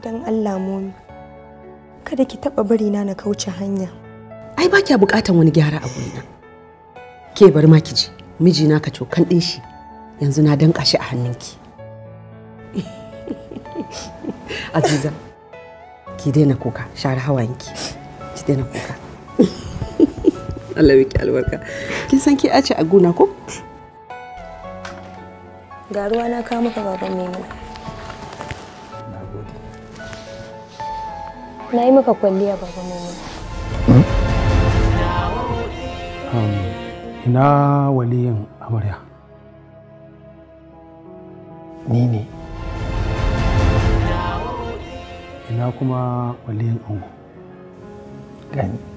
Dan Allah momi, kada ki taɓa bari na kauce hanya. Ai ba kya buƙatan wani gyara a gurina. Ke bari ma ki ji, mijina ka cokan ɗin shi, yanzu na danƙa shi a hannunki. Aziza, ki daina kuka, share hawayenki, ki daina kuka. Allah miki albarka. Kin san ki ace a gona ko? Ga ruwa na kawo maka baban Maimuna. Na yi maka kwalliya baban Maimuna. Ina waliyin amarya? Ni ne. Ina kuma waliyin ango? Gani.